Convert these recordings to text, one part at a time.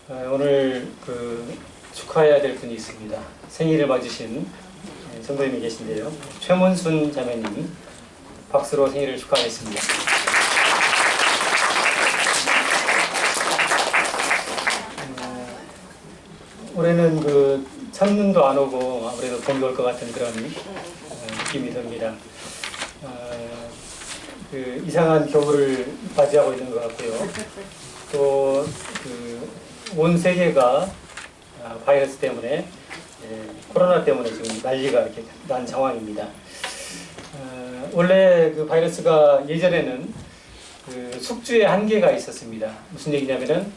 오늘 축하해야 될 분이 있습니다. 생일을 맞으신 성도님이 계신데요. 최문순 자매님 박수로 생일을 축하하겠습니다. 올해는 첫눈도 안 오고 아무래도 봄이 올 것 같은 그런 느낌이 듭니다. 이상한 겨울을 맞이하고 있는 것 같고요. 또 온 세계가 바이러스 때문에 코로나 때문에 지금 난리가 이렇게 난 상황입니다. 원래 바이러스가 예전에는 숙주의 한계가 있었습니다. 무슨 얘기냐면은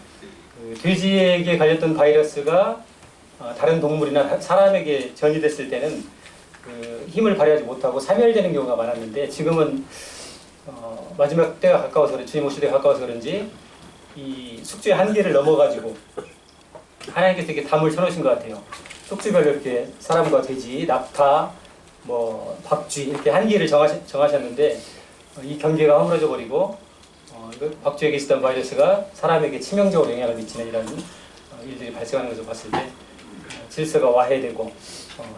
돼지에게 걸렸던 바이러스가 다른 동물이나 사람에게 전이됐을 때는 힘을 발휘하지 못하고 사멸되는 경우가 많았는데, 지금은 마지막 때가 가까워서 그런지, 주님 오실 때가 가까워서 그런지 이 숙주의 한계를 넘어가지고 하나님께서 이렇게 담을 쳐놓으신 것 같아요. 숙주별로 이렇게 사람과 돼지, 낙타, 박쥐 이렇게 한계를 정하셨는데 이 경계가 허물어져 버리고 박쥐에게 있었던 바이러스가 사람에게 치명적으로 영향을 미치는 이런 일들이 발생하는 것을 봤을 때 질서가 와해되고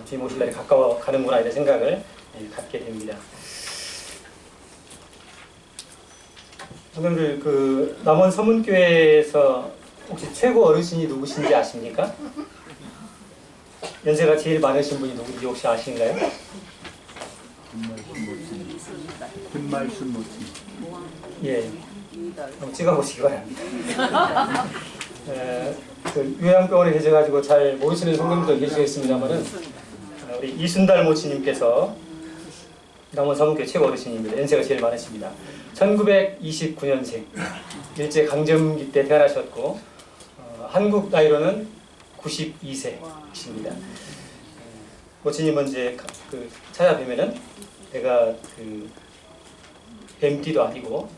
주님 오실 날이 가까워 가는구나 이런 생각을 갖게 됩니다. 여러분들 남원 서문교회에서 혹시 최고 어르신이 누구신지 아십니까? 연세가 제일 많으신 분이 누구인지 혹시 아시는가요? 금말순 모친. 예, 한번 찍어보시기 바랍니다. 요양병원에 계셔가지고 잘 모르시는 성도님도 계시겠습니다만은 우리 이순달 모치님께서 남원 서문교회 최고 어르신입니다. 연세가 제일 많으십니다. 1929년생, 일제강점기 때 태어나셨고 한국 나이로는 92세이십니다. 모치님은 이제 찾아뵈면은 내가 뱀띠도 아니고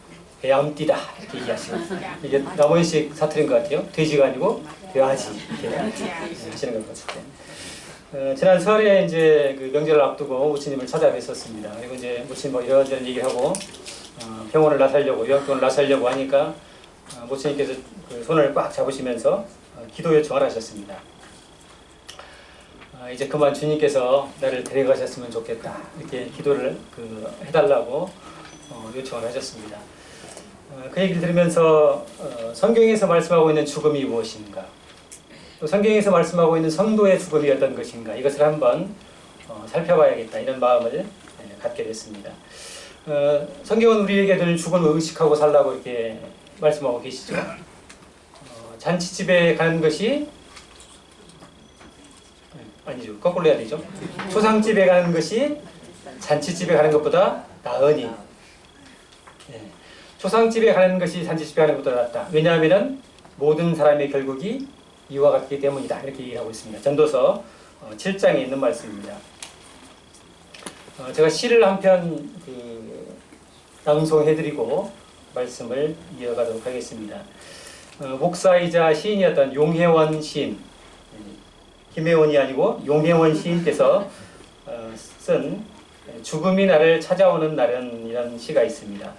배암띠다 이렇게 얘기하시는, 이게 남원식 사투리인 것 같아요. 돼지가 아니고 돼아지 이렇게 하시는 것 같을 때. 지난 설에 이제 명절을 앞두고 모치님을 찾아뵀었습니다. 그리고 이제 모치님 이런저런 얘기를 하고 병원을 나서려고, 요양병원을 나서려고 하니까 모치님께서 손을 꽉 잡으시면서 기도 요청을 하셨습니다. 이제 그만 주님께서 나를 데려가셨으면 좋겠다 이렇게 기도를 해달라고 요청을 하셨습니다. 그 얘기를 들으면서 성경에서 말씀하고 있는 죽음이 무엇인가, 또 성경에서 말씀하고 있는 성도의 죽음이 어떤 것인가, 이것을 한번 살펴봐야겠다 이런 마음을 갖게 됐습니다. 성경은 우리에게 늘 죽음을 의식하고 살라고 이렇게 말씀하고 계시죠. 잔치집에 가는 것이 아니죠, 거꾸로 해야 되죠. 초상집에 가는 것이 잔치집에 가는 것보다 나으니, 초상집에 가는 것이 잔치집에 가는 것보다 낫다. 왜냐하면 모든 사람의 결국이 이와 같기 때문이다 이렇게 얘기하고 있습니다. 전도서 7장에 있는 말씀입니다. 제가 시를 한 편 낭송해드리고 말씀을 이어가도록 하겠습니다. 목사이자 시인이었던 용혜원 시인, 김혜원이 아니고 용혜원 시인께서 쓴 죽음이 나를 찾아오는 날은 이런 시가 있습니다.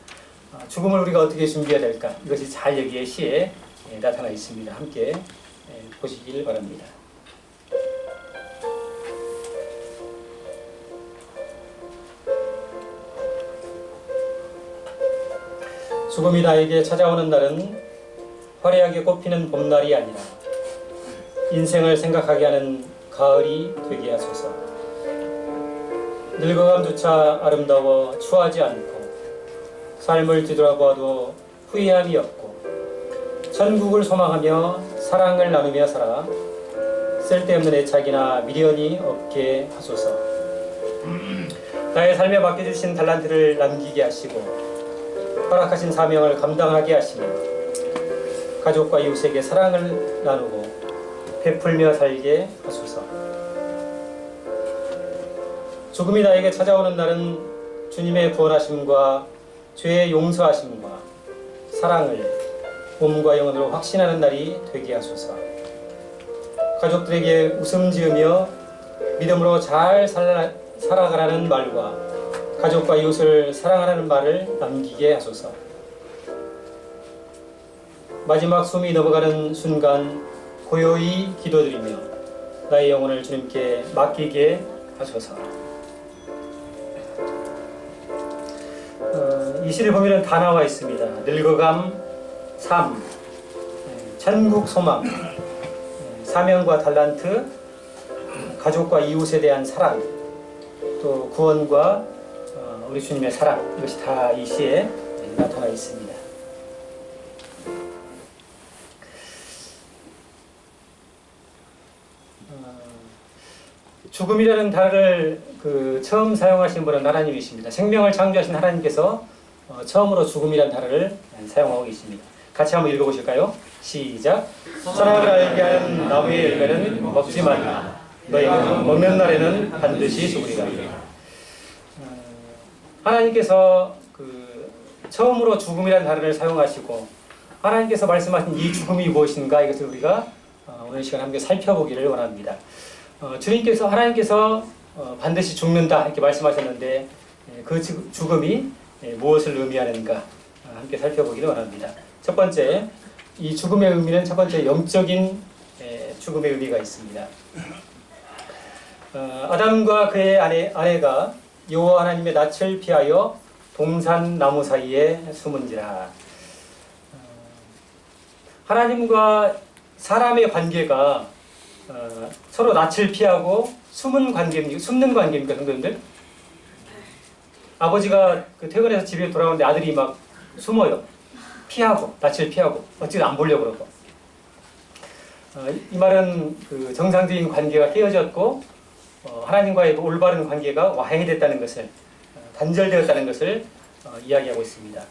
죽음을 우리가 어떻게 준비해야 될까, 이것이 잘 여기에 시에 나타나 있습니다. 함께 보시길 바랍니다. 죽음이 나에게 찾아오는 날은 화려하게 꽃피는 봄날이 아니라 인생을 생각하게 하는 가을이 되게 하소서. 늙어감조차 아름다워 추하지 않고 삶을 뒤돌아보아도 후회함이 없고 천국을 소망하며 사랑을 나누며 살아 쓸데없는 애착이나 미련이 없게 하소서. 나의 삶에 맡겨주신 달란트를 남기게 하시고 허락하신 사명을 감당하게 하시며 가족과 이웃에게 사랑을 나누고 베풀며 살게 하소서. 죽음이 나에게 찾아오는 날은 주님의 구원하심과 죄의 용서하심과 사랑을 몸과 영혼으로 확신하는 날이 되게 하소서. 가족들에게 웃음 지으며 믿음으로 잘 살아가라는 말과 가족과 이웃을 사랑하라는 말을 남기게 하소서. 마지막 숨이 넘어가는 순간 고요히 기도드리며 나의 영혼을 주님께 맡기게 하소서. 이 시를 보면 다 나와 있습니다. 늙어감, 삶, 천국 소망, 사명과 달란트, 가족과 이웃에 대한 사랑, 또 구원과 우리 주님의 사랑, 이것이 다 이 시에 나타나 있습니다. 죽음이라는 단어를 처음 사용하신 분은 하나님이십니다. 생명을 창조하신 하나님께서 처음으로 죽음이라는 단어를 사용하고 계십니다. 같이 한번 읽어보실까요? 시작. 선악을 알게 하는 나무의 열매는 먹지 말라. 너희는 먹는 날에는 반드시 죽으리라. 하나님께서 처음으로 죽음이라는 단어를 사용하시고 하나님께서 말씀하신 이 죽음이 무엇인가 이것을 우리가 오늘 시간 함께 살펴보기를 원합니다. 하나님께서 반드시 죽는다 이렇게 말씀하셨는데 그 죽음이 무엇을 의미하는가 함께 살펴보기를 원합니다. 첫 번째, 이 죽음의 의미는 첫 번째 영적인 죽음의 의미가 있습니다. 아담과 그의 아내가 여호와 하나님의 낯을 피하여 동산 나무 사이에 숨은지라. 하나님과 사람의 관계가 서로 낯을 피하고 숨는 관계입니까, 성도님들? 아버지가 퇴근해서 집에 돌아오는데 아들이 막 숨어요. 피하고, 낯을 피하고, 어찌든 안 보려고 그러고. 이 말은 정상적인 관계가 깨어졌고, 하나님과의 올바른 관계가 와해됐다는 것을, 단절되었다는 것을 이야기하고 있습니다.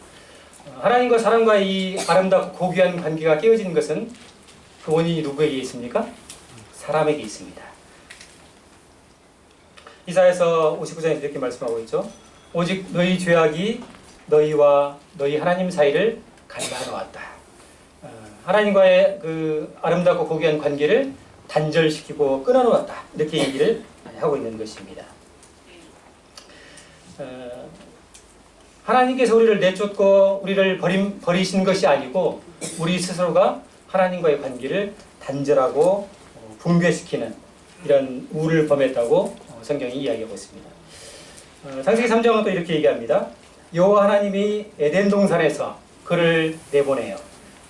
하나님과 사람과의 이 아름답고 고귀한 관계가 깨어진 것은 그 원인이 누구에게 있습니까? 사람에게 있습니다. 이사야서 59장에서 이렇게 말씀하고 있죠. 오직 너희 죄악이 너희와 너희 하나님 사이를 갈라놓았다. 하나님과의 아름답고 고귀한 관계를 단절시키고 끊어놓았다. 이렇게 얘기를 하고 있는 것입니다. 하나님께서 우리를 내쫓고 우리를 버리신 것이 아니고 우리 스스로가 하나님과의 관계를 단절하고 붕괴시키는 이런 우를 범했다고 성경이 이야기하고 있습니다. 창세기 3장은 또 이렇게 얘기합니다. 여호와 하나님이 에덴 동산에서 그를 내보내요.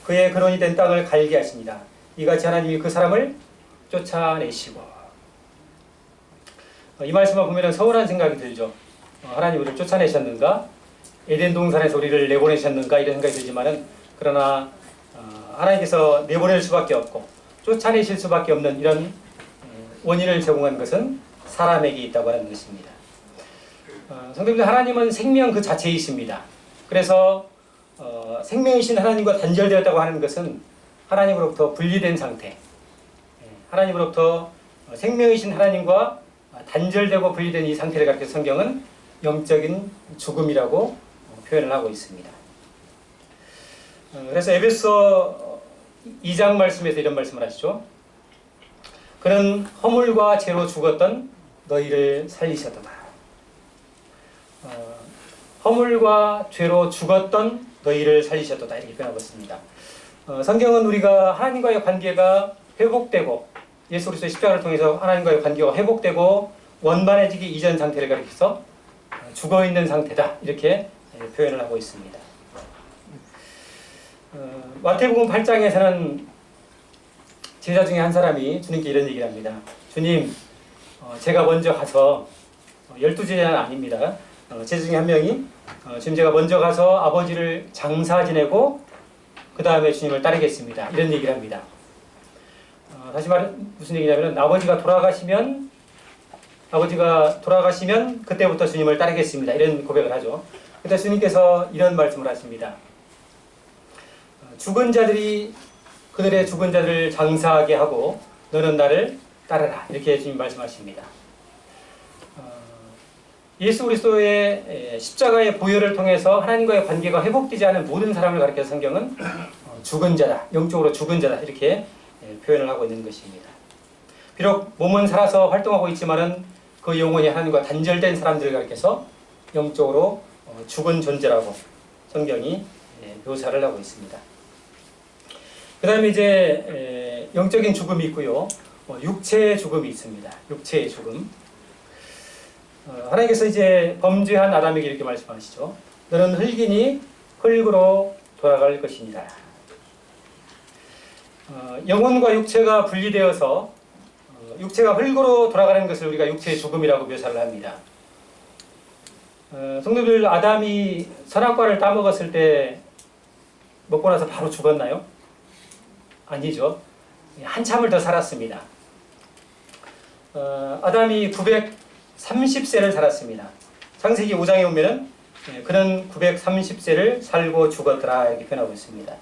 그의 근원이 된 땅을 갈게 하십니다. 이같이 하나님이 그 사람을 쫓아내시고. 이 말씀을 보면 서운한 생각이 들죠. 하나님 우리를 쫓아내셨는가? 에덴 동산에서 우리를 내보내셨는가? 이런 생각이 들지만은 그러나 하나님께서 내보낼 수밖에 없고 쫓아내실 수밖에 없는 이런 원인을 제공한 것은 사람에게 있다고 하는 것입니다. 성도님들, 하나님은 생명 그 자체이십니다. 그래서 생명이신 하나님과 단절되었다고 하는 것은 하나님으로부터 분리된 상태, 하나님으로부터 생명이신 하나님과 단절되고 분리된 이 상태를 가리켜서 성경은 영적인 죽음이라고 표현을 하고 있습니다. 그래서 에베소 2장 말씀에서 이런 말씀을 하시죠. 그는 허물과 죄로 죽었던 너희를 살리셨도다. 허물과 죄로 죽었던 너희를 살리셨도다. 이렇게 표현하고 있습니다. 성경은 우리가 하나님과의 관계가 회복되고 예수 그리스도의 십자가를 통해서 하나님과의 관계가 회복되고 원만해지기 이전 상태를 가리켜서 죽어있는 상태다. 이렇게 표현을 하고 있습니다. 마태복음 8장에서는 제자 중에 한 사람이 주님께 이런 얘기를 합니다. 주님, 제가 먼저 가서 12제자는 아닙니다. 제자 중에 한 명이 지금 제가 먼저 가서 아버지를 장사 지내고 그 다음에 주님을 따르겠습니다. 이런 얘기를 합니다. 다시 말해 무슨 얘기냐면 아버지가 돌아가시면 그때부터 주님을 따르겠습니다. 이런 고백을 하죠. 그때 주님께서 이런 말씀을 하십니다. 죽은 자들이 그들의 죽은 자들을 장사하게 하고 너는 나를 따르라. 이렇게 주님 말씀하십니다. 예수 그리스도의 십자가의 보혈을 통해서 하나님과의 관계가 회복되지 않은 모든 사람을 가리켜서 성경은 죽은 자다, 영적으로 죽은 자다 이렇게 표현을 하고 있는 것입니다. 비록 몸은 살아서 활동하고 있지만은 그 영혼이 하나님과 단절된 사람들을 가리켜서 영적으로 죽은 존재라고 성경이 묘사를 하고 있습니다. 그 다음에 이제 영적인 죽음이 있고요. 육체의 죽음이 있습니다. 육체의 죽음. 하나님께서 이제 범죄한 아담에게 이렇게 말씀하시죠. 너는 흙이니 흙으로 돌아갈 것이니라. 영혼과 육체가 분리되어서 육체가 흙으로 돌아가는 것을 우리가 육체의 죽음이라고 묘사를 합니다. 성도들, 아담이 선악과를 따먹었을 때 먹고 나서 바로 죽었나요? 아니죠. 한참을 더 살았습니다. 아담이 930세를 살았습니다. 창세기 5장에 보면은 그는 930세를 살고 죽었더라 이렇게 표현하고 있습니다.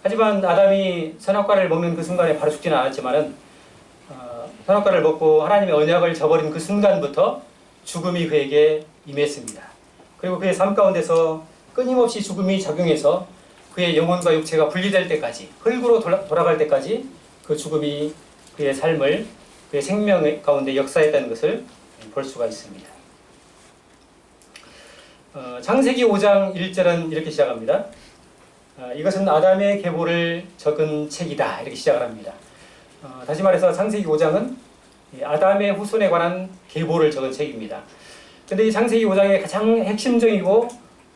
하지만 아담이 선악과를 먹는 그 순간에 바로 죽지는 않았지만은 선악과를 먹고 하나님의 언약을 저버린 그 순간부터 죽음이 그에게 임했습니다. 그리고 그의 삶 가운데서 끊임없이 죽음이 작용해서 그의 영혼과 육체가 분리될 때까지, 흙으로 돌아갈 때까지 그 죽음이 그의 삶을, 그의 생명 가운데 역사했다는 것을 볼 수가 있습니다. 창세기 5장 1절은 이렇게 시작합니다. 이것은 아담의 계보를 적은 책이다 이렇게 시작을 합니다. 다시 말해서 창세기 5장은 아담의 후손에 관한 계보를 적은 책입니다. 그런데 이 창세기 5장의 가장 핵심적이고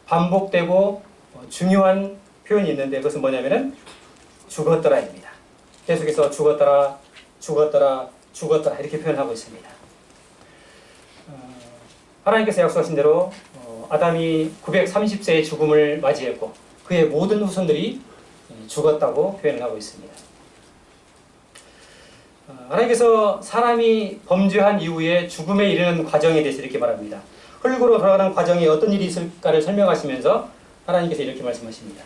반복되고 중요한 표현이 있는데 그것은 뭐냐면은 죽었더라입니다. 계속해서 죽었더라, 죽었더라, 죽었더라 이렇게 표현하고 있습니다. 하나님께서 약속하신 대로 아담이 930세의 죽음을 맞이했고 그의 모든 후손들이 죽었다고 표현을 하고 있습니다. 하나님께서 사람이 범죄한 이후에 죽음에 이르는 과정에 대해서 이렇게 말합니다. 흙으로 돌아가는 과정에 어떤 일이 있을까를 설명하시면서 하나님께서 이렇게 말씀하십니다.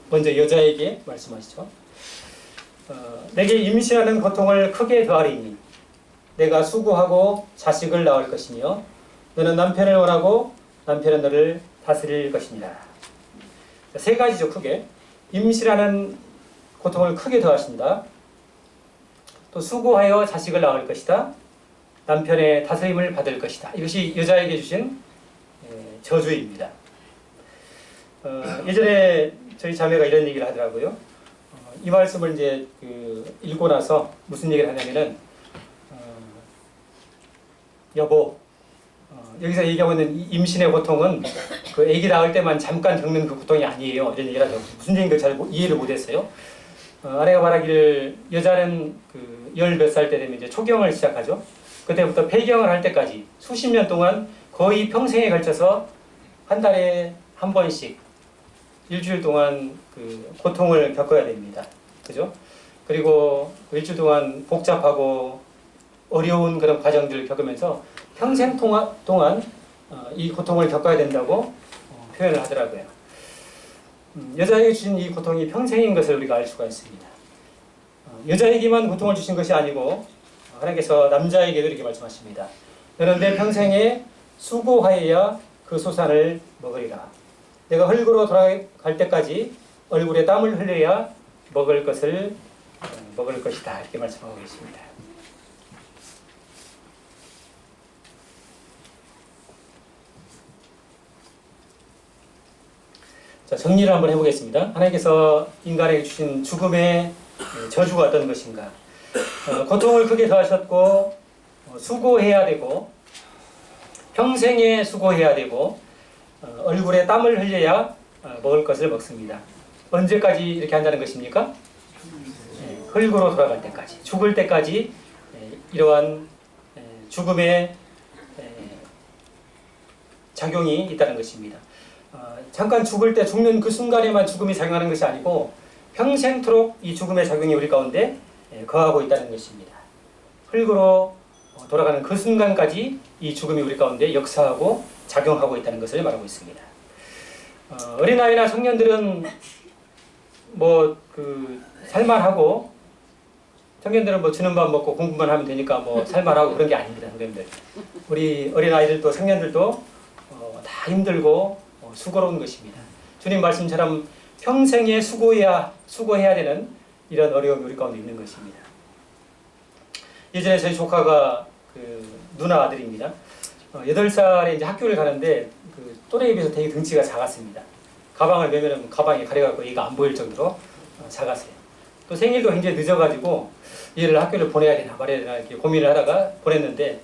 먼저 여자에게 말씀하시죠. 내게 임신하는 고통을 크게 더하리니 내가 수고하고 자식을 낳을 것이며 너는 남편을 원하고 남편은 너를 다스릴 것이니라. 세 가지죠. 크게 임신하는 고통을 크게 더하신다. 또 수고하여 자식을 낳을 것이다. 남편의 다스림을 받을 것이다. 이것이 여자에게 주신 저주입니다. 예전에 저희 자매가 이런 얘기를 하더라고요. 이 말씀을 이제 읽고 나서 무슨 얘기를 하냐면은 여보, 여기서 얘기하고 있는 임신의 고통은 그 아기 낳을 때만 잠깐 겪는 그 고통이 아니에요. 이런 얘기를 하죠. 무슨 얘기인지 잘 이해를 못했어요. 아내가 말하기를 여자는 그 10몇 살 때 되면 이제 초경을 시작하죠. 그때부터 폐경을 할 때까지 수십 년 동안 거의 평생에 걸쳐서 한 달에 한 번씩 일주일 동안 그 고통을 겪어야 됩니다. 그죠? 그리고 일주일 동안 복잡하고 어려운 그런 과정들을 겪으면서 평생 동안 이 고통을 겪어야 된다고 표현을 하더라고요. 여자에게 주신 이 고통이 평생인 것을 우리가 알 수가 있습니다. 여자에게만 고통을 주신 것이 아니고 하나님께서 남자에게도 이렇게 말씀하십니다. 너는 내 평생에 수고하여야 그 소산을 먹으리라. 내가 흙으로 돌아갈 때까지 얼굴에 땀을 흘려야 먹을 것이다. 이렇게 말씀하고 계십니다. 자, 정리를 한번 해보겠습니다. 하나님께서 인간에게 주신 죽음의 저주가 어떤 것인가? 고통을 크게 더하셨고 수고해야 되고 평생에 수고해야 되고 얼굴에 땀을 흘려야 먹을 것을 먹습니다. 언제까지 이렇게 한다는 것입니까? 흙으로 돌아갈 때까지, 죽을 때까지 이러한 죽음의 작용이 있다는 것입니다. 잠깐 죽을 때 죽는 그 순간에만 죽음이 작용하는 것이 아니고 평생토록 이 죽음의 작용이 우리 가운데 거하고 있다는 것입니다. 흙으로 돌아가는 그 순간까지 이 죽음이 우리 가운데 역사하고 작용하고 있다는 것을 말하고 있습니다. 어린아이나 청년들은 살만하고 청년들은 주는 밥 먹고 공부만 하면 되니까 살만하고 그런 게 아닙니다. 청년들. 우리 어린아이들도 청년들도 다 힘들고 수고로운 것입니다. 주님 말씀처럼 평생에 수고해야 되는 이런 어려움이 우리 가운데 있는 것입니다. 예전에 저희 조카가 누나 아들입니다. 8살에 이제 학교를 가는데 또래에 비해서 되게 등치가 작았습니다. 가방을 메면 가방이 가려갖고 얘가 안 보일 정도로 작았어요. 또 생일도 굉장히 늦어가지고 얘를 학교를 보내야 되나 말아야 되나 이렇게 고민을 하다가 보냈는데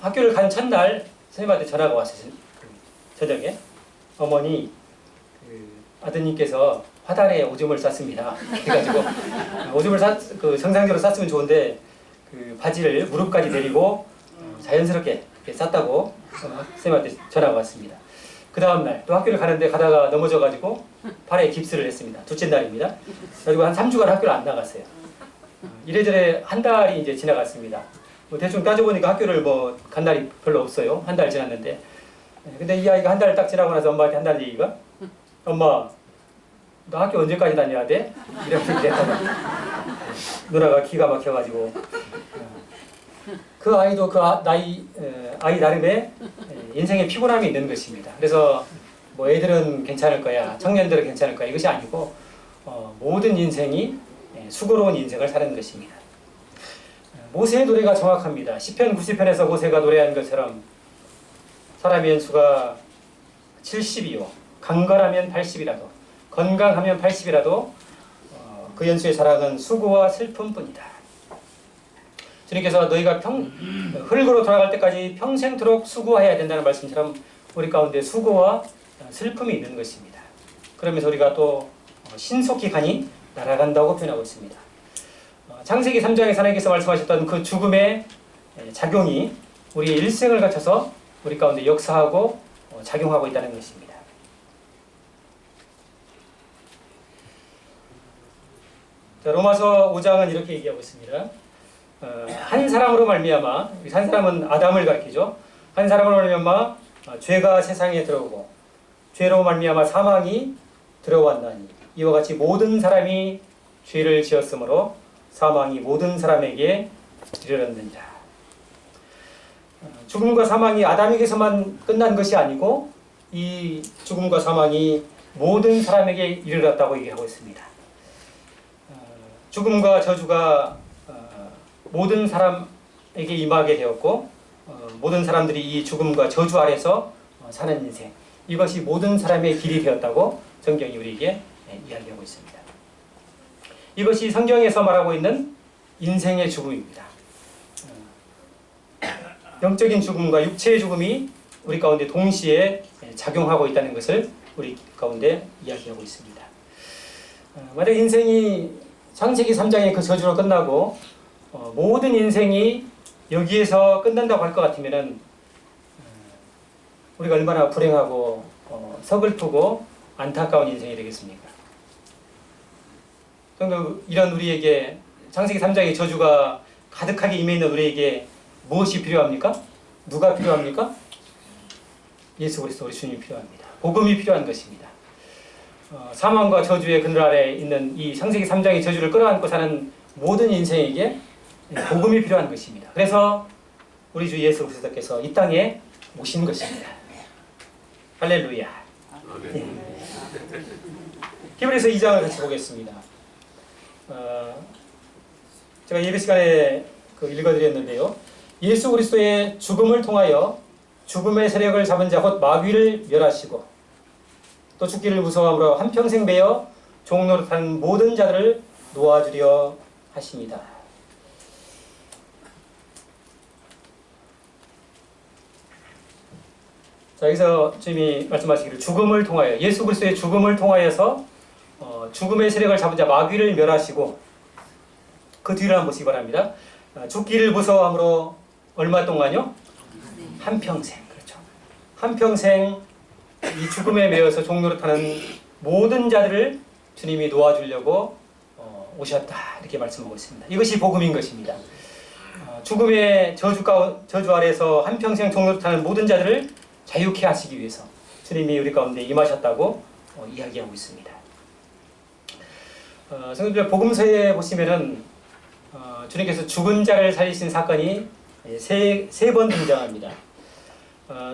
학교를 간 첫날 선생님한테 전화가 왔어요. 저녁에 어머니 아드님께서 화단에 오줌을 쌌습니다. 그래가지고 오줌을 정상적으로 쌌으면 좋은데 그 바지를 무릎까지 내리고 자연스럽게 이렇게 쌌다고 선생님한테 전화가 왔습니다. 그 다음날 또 학교를 가는데 가다가 넘어져가지고 발에 깁스를 했습니다. 둘째 날입니다. 그리고 한 3주간 학교를 안 나갔어요. 이래저래 한 달이 이제 지나갔습니다. 뭐 대충 따져보니까 학교를 뭐 간 날이 별로 없어요. 한 달 지났는데. 근데 이 아이가 한 달 딱 지나고 나서 엄마한테 한 달 얘기가 엄마 너 학교 언제까지 다녀야 돼? 이렇게 얘기했다가 누나가 기가 막혀가지고 그 아이도 아이 나름의 인생의 피곤함이 있는 것입니다. 그래서 뭐 애들은 괜찮을 거야, 청년들은 괜찮을 거야 이것이 아니고 모든 인생이 수고로운 인생을 사는 것입니다. 모세의 노래가 정확합니다. 시편 90편에서 모세가 노래한 것처럼 사람의 연수가 70이요 강건하면 80이라도 건강하면 80이라도 그 연수의 자랑은 수고와 슬픔뿐이다. 주님께서 너희가 흙으로 돌아갈 때까지 평생토록 수고해야 된다는 말씀처럼 우리 가운데 수고와 슬픔이 있는 것입니다. 그러면서 우리가 또 신속히 가니 날아간다고 표현하고 있습니다. 창세기 3장에 하나님께서 말씀하셨던 그 죽음의 작용이 우리의 일생을 거쳐서 우리 가운데 역사하고 작용하고 있다는 것입니다. 자, 로마서 5장은 이렇게 얘기하고 있습니다. 한 사람으로 말미암아, 한 사람은 아담을 가리키죠. 한 사람으로 말미암아 죄가 세상에 들어오고 죄로 말미암아 사망이 들어왔나니 이와 같이 모든 사람이 죄를 지었으므로 사망이 모든 사람에게 이르렀느니라. 죽음과 사망이 아담에게서만 끝난 것이 아니고 이 죽음과 사망이 모든 사람에게 이르렀다고 얘기하고 있습니다. 죽음과 저주가 모든 사람에게 임하게 되었고 모든 사람들이 이 죽음과 저주 아래서 사는 인생 이것이 모든 사람의 길이 되었다고 성경이 우리에게 이야기하고 있습니다. 이것이 성경에서 말하고 있는 인생의 죽음입니다. 영적인 죽음과 육체의 죽음이 우리 가운데 동시에 작용하고 있다는 것을 우리 가운데 이야기하고 있습니다. 만약 인생이 창세기 3장의 그 저주로 끝나고 모든 인생이 여기에서 끝난다고 할 것 같으면 우리가 얼마나 불행하고 서글프고 안타까운 인생이 되겠습니까? 이런 우리에게 창세기 3장의 저주가 가득하게 임해 있는 우리에게 무엇이 필요합니까? 누가 필요합니까? 예수 그리스도 우리 주님이 필요합니다. 복음이 필요한 것입니다. 사망과 저주의 그늘 아래 있는 이 창세기 3장의 저주를 끌어안고 사는 모든 인생에게 복음이 필요한 것입니다. 그래서 우리 주 예수 그리스도께서 이 땅에 오신 것입니다. 할렐루야. 예. 히브리서 2장을 같이 보겠습니다. 제가 예배 시간에 읽어드렸는데요. 예수 그리스도의 죽음을 통하여 죽음의 세력을 잡은 자 곧 마귀를 멸하시고 또 죽기를 무서워함으로 한평생 매여 종노릇하는 모든 자들을 놓아주려 하십니다. 자, 여기서 주님이 말씀하시기를 죽음을 통하여 예수 그리스도의 죽음을 통하여서 죽음의 세력을 잡은 자 마귀를 멸하시고 그 뒤를 한번 보시기 바랍니다. 죽기를 무서워함으로 얼마 동안요? 한평생. 그렇죠. 한평생 이 죽음에 매여서 종노릇하는 모든 자들을 주님이 놓아주려고 오셨다. 이렇게 말씀하고 있습니다. 이것이 복음인 것입니다. 죽음의 저주 아래에서 한평생 종노릇하는 모든 자들을 자유케 하시기 위해서 주님이 우리 가운데 임하셨다고 이야기하고 있습니다. 성도들 복음서에 보시면은 주님께서 죽은 자를 살리신 사건이 세 번 등장합니다.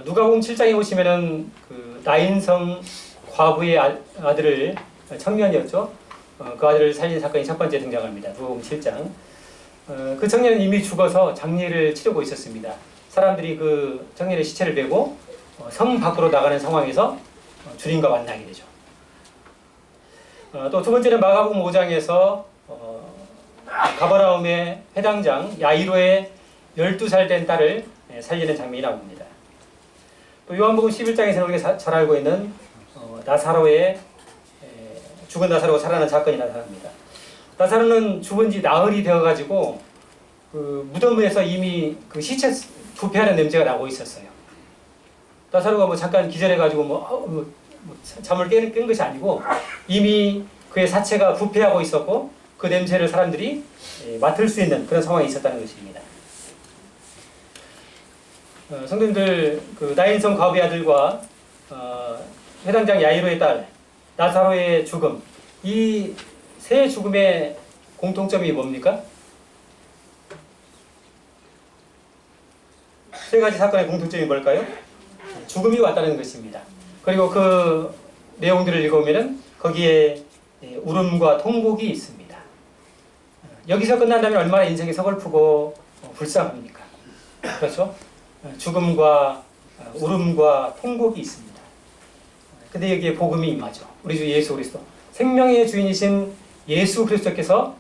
누가복음 7장에 보시면은 그 나인성 과부의 아들을 청년이었죠. 그 아들을 살린 사건이 첫 번째 등장합니다. 누가복음 7장. 그 청년은 이미 죽어서 장례를 치르고 있었습니다. 사람들이 그 청년의 시체를 베고 성 밖으로 나가는 상황에서 주님과 만나게 되죠. 또 두 번째는 마가복음 5장에서 가버나움의 회당장 야이로의 12살 된 딸을 살리는 장면이 나옵니다. 또 요한복음 11장에서는 우리가 잘 알고 있는 나사로의 죽은 나사로가 살아나는 사건이 나타납니다. 나사로는 죽은 지 나흘이 되어가지고 그 무덤에서 이미 그 시체 부패하는 냄새가 나고 있었어요. 나사로가 뭐 잠깐 기절해가지고 잠을 깬 것이 아니고 이미 그의 사체가 부패하고 있었고 그 냄새를 사람들이 맡을 수 있는 그런 상황이 있었다는 것입니다. 성도님들, 그 나인성 과부의 아들과 회당장 야이로의 딸 나사로의 죽음, 이 세 죽음의 공통점이 뭡니까? 세 가지 사건의 공통점이 뭘까요? 죽음이 왔다는 것입니다. 그리고 그 내용들을 읽어보면 거기에 울음과 통곡이 있습니다. 여기서 끝난다면 얼마나 인생이 서글프고 불쌍합니까? 그렇죠? 죽음과 울음과 통곡이 있습니다. 근데 여기에 복음이 임하죠. 우리 주 예수 그리스도, 생명의 주인이신 예수 그리스도께서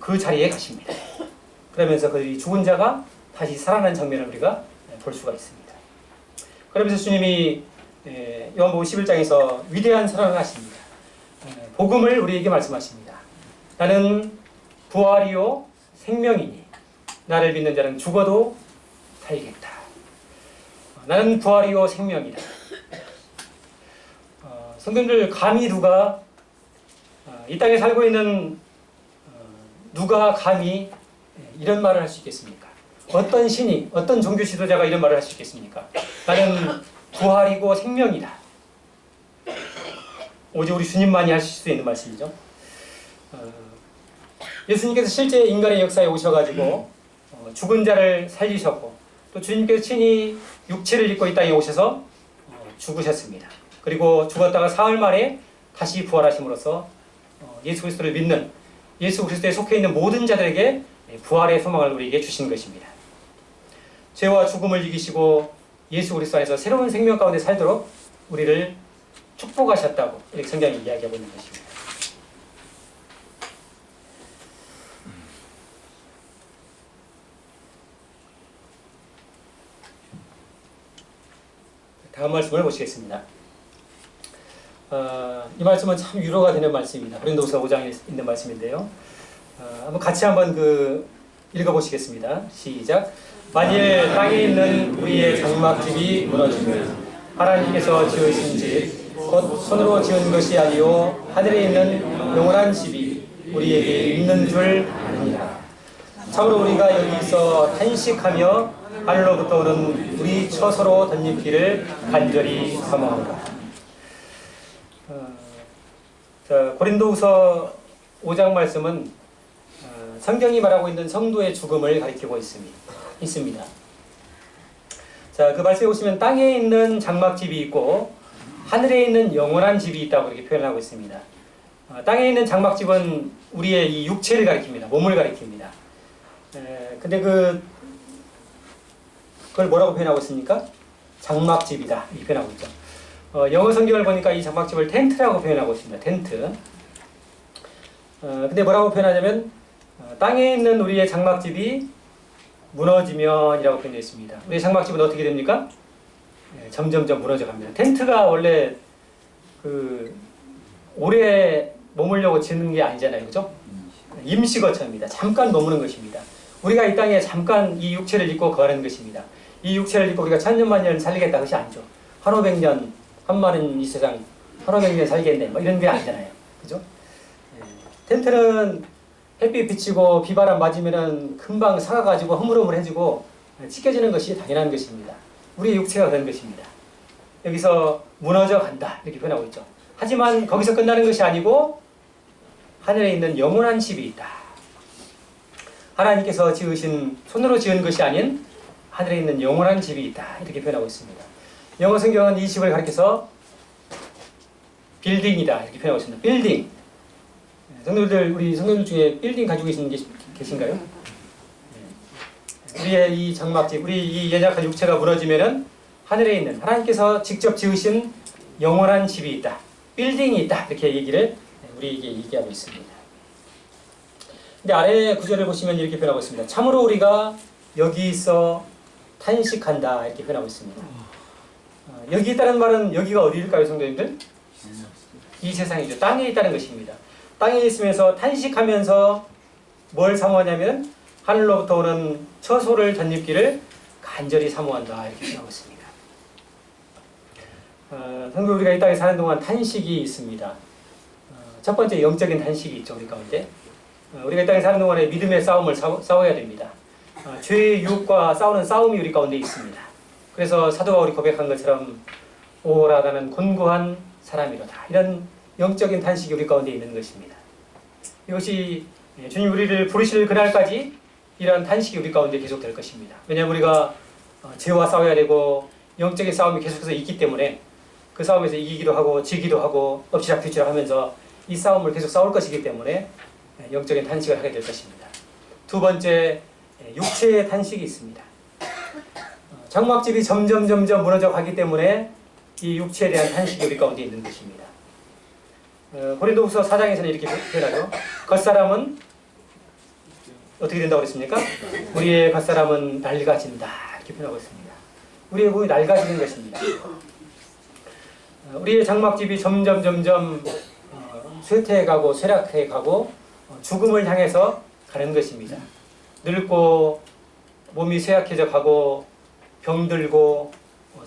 그 자리에 가십니다. 그러면서 그 죽은 자가 다시 살아난 장면을 우리가 볼 수가 있습니다. 그러면서 주님이 요한복음 11장에서 위대한 사랑을 하십니다. 복음을 우리에게 말씀하십니다. 나는 부활이요 생명이니 나를 믿는 자는 죽어도 살겠다. 나는 부활이요 생명이다. 성도님들, 감히 누가 이 땅에 살고 있는 누가 감히 이런 말을 할 수 있겠습니까? 어떤 신이, 어떤 종교 지도자가 이런 말을 할 수 있겠습니까? 나는 부활이고 생명이다. 오직 우리 주님만이 하실 수 있는 말씀이죠. 예수님께서 실제 인간의 역사에 오셔가지고 죽은 자를 살리셨고, 또 주님께서 친히 육체를 입고 이 땅에 오셔서 죽으셨습니다. 그리고 죽었다가 사흘 만에 다시 부활하심으로써 예수 그리스도를 믿는, 예수 그리스도에 속해 있는 모든 자들에게 부활의 소망을 우리에게 주신 것입니다. 죄와 죽음을 이기시고 예수 그리스도 안에서 새로운 생명 가운데 살도록 우리를 축복하셨다고 이렇게 성경이 이야기하고 있는 것입니다. 다음 말씀을 보시겠습니다. 이 말씀은 참 위로가 되는 말씀입니다. 고린도후서 5장에 있는 말씀인데요. 한번 같이 한번 읽어보시겠습니다. 시작. 만일 땅에 있는 우리의 장막집이 무너지면 하나님께서 지으신 집, 곧 손으로 지은 것이 아니요 하늘에 있는 영원한 집이 우리에게 있는 줄 아니라. 참으로 우리가 여기서 탄식하며 하늘로부터 오는 우리 처소로 덧입기를 간절히 사모하노라. 고린도후서 5장 말씀은 성경이 말하고 있는 성도의 죽음을 가리키고 있습니다. 자, 그 말씀에 보시면 땅에 있는 장막집이 있고 하늘에 있는 영원한 집이 있다고 이렇게 표현하고 있습니다. 땅에 있는 장막집은 우리의 이 육체를 가리킵니다. 몸을 가리킵니다. 근데 그걸 뭐라고 표현하고 있습니까? 장막집이다 이렇게 표현하고 있죠. 영어 성경을 보니까 이 장막집을 텐트라고 표현하고 있습니다. 텐트. 근데 뭐라고 표현하냐면 땅에 있는 우리의 장막집이 무너지면이라고 표현되어 있습니다. 우리의 장막집은 어떻게 됩니까? 점점점 무너져 갑니다. 텐트가 원래 오래 머물려고 짓는 게 아니잖아요. 그죠? 임시거처입니다. 잠깐 머무는 것입니다. 우리가 이 땅에 잠깐 이 육체를 입고 거하는 것입니다. 이 육체를 입고 우리가 천년만년 살리겠다 그것이 아니죠. 한 500년 한마는 이 세상 1500년 살겠네 이런 게 아니잖아요. 그죠? 텐트는 햇빛 비치고 비바람 맞으면은 금방 사가가지고 흐물흐물해지고 찢겨지는 것이 당연한 것입니다. 우리의 육체가 그런 것입니다. 여기서 무너져 간다 이렇게 표현하고 있죠. 하지만 거기서 끝나는 것이 아니고 하늘에 있는 영원한 집이 있다. 하나님께서 손으로 지은 것이 아닌 하늘에 있는 영원한 집이 있다 이렇게 표현하고 있습니다. 영어 성경은 이 집을 가리켜서 빌딩이다 이렇게 표현하고 있습니다. 빌딩. 성도들, 우리 성도들 중에 빌딩 가지고 계신가요? 우리의 이 장막집, 우리 이 연약한 육체가 무너지면은 하늘에 있는 하나님께서 직접 지으신 영원한 집이 있다. 빌딩이 있다. 이렇게 얘기를 우리에게 얘기하고 있습니다. 근데 아래 구절을 보시면 이렇게 표현하고 있습니다. 참으로 우리가 여기서 탄식한다 이렇게 표현하고 있습니다. 여기 있다는 말은 여기가 어디일까요, 성도님들? 이 세상이죠. 땅에 있다는 것입니다. 땅에 있으면서 탄식하면서 뭘 사모하냐면 하늘로부터 오는 처소를 덧입기를 간절히 사모한다 이렇게 표현하고 있습니다. 성도 우리가 이 땅에 사는 동안 탄식이 있습니다. 첫 번째 영적인 탄식이 있죠, 우리 가운데. 우리가 이 땅에 사는 동안에 믿음의 싸움을 싸워야 됩니다. 죄의 유혹과 싸우는 싸움이 우리 가운데 있습니다. 그래서 사도가 우리 고백한 것처럼 오라 나는 곤고한 사람이로다. 이런 영적인 탄식이 우리 가운데 있는 것입니다. 이것이 주님 우리를 부르실 그날까지 이러한 탄식이 우리 가운데 계속될 것입니다. 왜냐하면 우리가 죄와 싸워야 되고 영적인 싸움이 계속해서 있기 때문에 그 싸움에서 이기기도 하고 지기도 하고 엎치락뒤치락 하면서 이 싸움을 계속 싸울 것이기 때문에 영적인 탄식을 하게 될 것입니다. 두 번째, 육체의 탄식이 있습니다. 장막집이 점점 무너져 가기 때문에 이 육체에 대한 탄식이 우리 가운데 있는 것입니다. 고린도후서 4장에서는 이렇게 표현하죠. 겉사람은 어떻게 된다고 그랬습니까? 우리의 겉사람은 낡아진다 이렇게 표현하고 있습니다. 우리의 몸이 낡아지는 것입니다. 우리의 장막집이 점점 쇠퇴해가고 쇠락해가고 죽음을 향해서 가는 것입니다. 늙고 몸이 쇠약해져 가고 병들고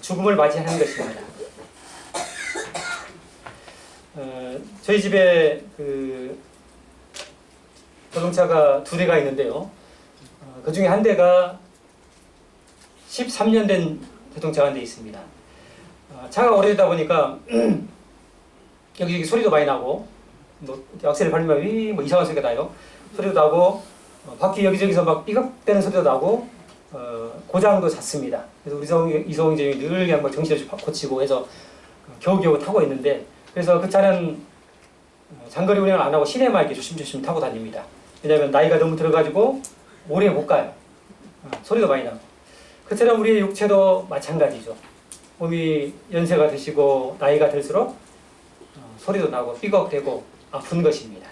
죽음을 맞이하는 것입니다. 저희 집에 그 자동차가 두 대가 있는데요. 그 중에 한 대가 13년 된 자동차가 한 대 있습니다. 차가 오래되다 보니까 여기 소리도 많이 나고 뭐 악셀을 밟으면 뭐 이상한 소리가 나요. 소리도 나고 바퀴 여기저기서 막 삐걱대는 소리도 나고 고장도 잦습니다. 그래서 우리 이성훈 쌤이 늘 그냥 막 정신없이 고치고 해서 겨우겨우 타고 있는데 그래서 그 차는 장거리 운행을 안 하고 시내만 이렇게 조심조심 타고 다닙니다. 왜냐하면 나이가 너무 들어가지고 오래 못 가요. 소리도 많이 나고. 그처럼 우리의 육체도 마찬가지죠. 몸이 연세가 드시고 나이가 들수록 소리도 나고 삐걱대고 아픈 것입니다.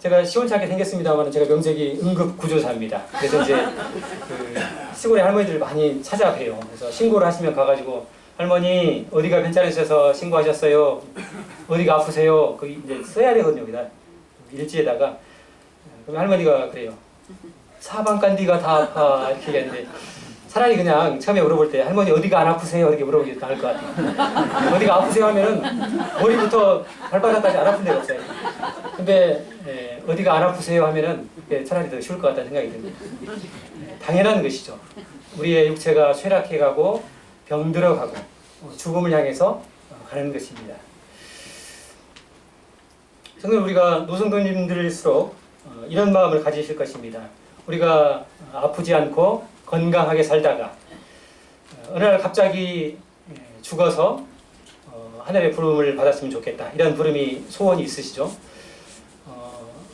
제가 시원찮게 생겼습니다만 제가 명색이 응급구조사입니다. 그래서 이제 그 시골에 할머니들 많이 찾아뵈요. 그래서 신고를 하시면 가가지고 할머니 어디가 괜찮으셔서 신고하셨어요? 어디가 아프세요? 그 이제 써야 되거든요. 여기다 일지에다가. 그럼 할머니가 그래요. 사방간디가 다 아파 이렇게 얘기하는데 차라리 그냥 처음에 물어볼 때 할머니 어디가 안 아프세요? 이렇게 물어보기 더 나을 것 같아요. 어디가 아프세요 하면은 머리부터 발바닥까지 안 아픈 데가 없어요. 근데 어디가 안 아프세요 하면은 차라리 더 쉬울 것 같다는 생각이 듭니다. 당연한 것이죠. 우리의 육체가 쇠락해가고 병들어가고 죽음을 향해서 가는 것입니다. 정말 우리가 노성도님들일수록 이런 마음을 가지실 것입니다. 우리가 아프지 않고 건강하게 살다가 어느 날 갑자기 죽어서 하늘의 부름을 받았으면 좋겠다. 이런 부름이 소원이 있으시죠?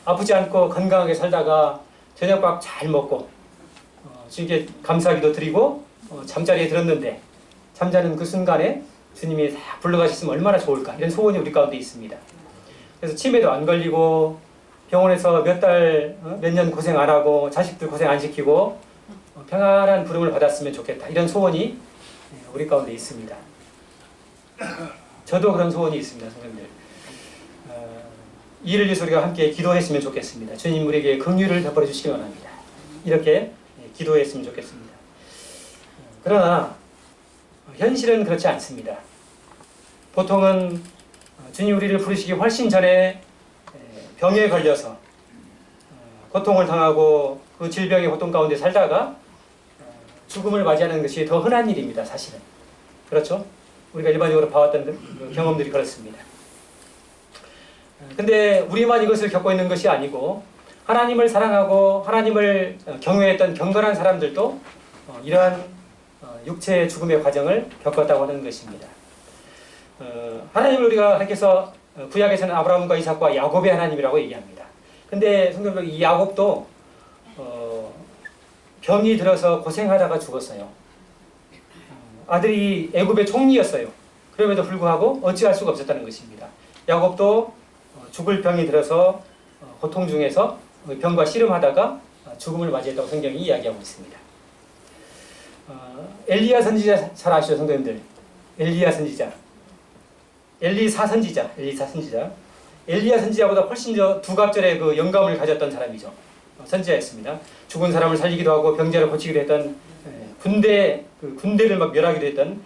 아프지 않고 건강하게 살다가 저녁밥 잘 먹고 주님께 감사기도 드리고 잠자리에 들었는데 잠자는 그 순간에 주님이 싹 불러가셨으면 얼마나 좋을까. 이런 소원이 우리 가운데 있습니다. 그래서 치매도 안 걸리고 병원에서 몇 달, 몇 년 고생 안 하고 자식들 고생 안 시키고 평안한 부름을 받았으면 좋겠다. 이런 소원이 우리 가운데 있습니다. 저도 그런 소원이 있습니다, 선생님들. 이를 위해서 우리가 함께 기도했으면 좋겠습니다. 주님 우리에게 긍휼을 베풀어 주시기 원합니다. 이렇게 기도했으면 좋겠습니다. 그러나 현실은 그렇지 않습니다. 보통은 주님 우리를 부르시기 훨씬 전에 병에 걸려서 고통을 당하고 그 질병의 고통 가운데 살다가 죽음을 맞이하는 것이 더 흔한 일입니다. 사실은. 그렇죠? 우리가 일반적으로 봐왔던 경험들이 그렇습니다. 근데 우리만 이것을 겪고 있는 것이 아니고 하나님을 사랑하고 하나님을 경외했던 경건한 사람들도 이러한 육체의 죽음의 과정을 겪었다고 하는 것입니다. 하나님을 우리가 하나님께서 구약에서는 아브라함과 이삭과 야곱의 하나님이라고 얘기합니다. 근데 성경은 이 야곱도 병이 들어서 고생하다가 죽었어요. 아들이 애굽의 총리였어요. 그럼에도 불구하고 어찌할 수가 없었다는 것입니다. 야곱도 죽을 병이 들어서 고통 중에서 병과 씨름하다가 죽음을 맞이했다고 성경이 이야기하고 있습니다. 엘리야 선지자 잘 아시죠, 성도님들? 엘리야 선지자, 엘리사 선지자. 엘리야 선지자보다 훨씬 더 두갑절의 그 영감을 가졌던 사람이죠. 선지자였습니다. 죽은 사람을 살리기도 하고 병자를 고치기도 했던 군대를 막 멸하기도 했던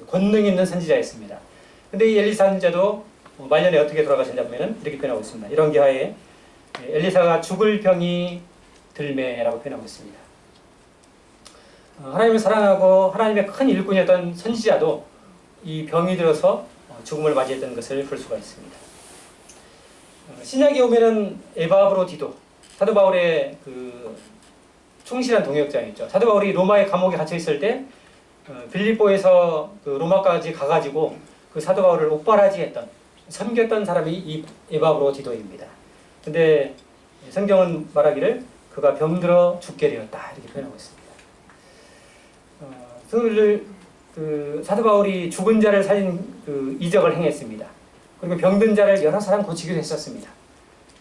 권능 있는 선지자였습니다. 근데 이 엘리사 선지자도 말년에 어떻게 돌아가셨냐면 이렇게 표현하고 있습니다. 이런 기하에 엘리사가 죽을 병이 들매라고 표현하고 있습니다. 하나님을 사랑하고 하나님의 큰 일꾼이었던 선지자도 이 병이 들어서 죽음을 맞이했던 것을 볼 수가 있습니다. 신약에 오면은 에바브로디도, 사도 바울의 그 충실한 동역자였죠. 사도 바울이 로마의 감옥에 갇혀 있을 때 빌립보에서 그 로마까지 가가지고 그 사도 바울을 옥바라지했던, 섬겼던 사람이 이 에바브로디도입니다. 근데 성경은 말하기를 그가 병들어 죽게 되었다 이렇게 표현하고 있습니다. 그 사도 바울이 죽은 자를 살린 그 이적을 행했습니다. 그리고 병든 자를 여러 사람 고치기도 했었습니다.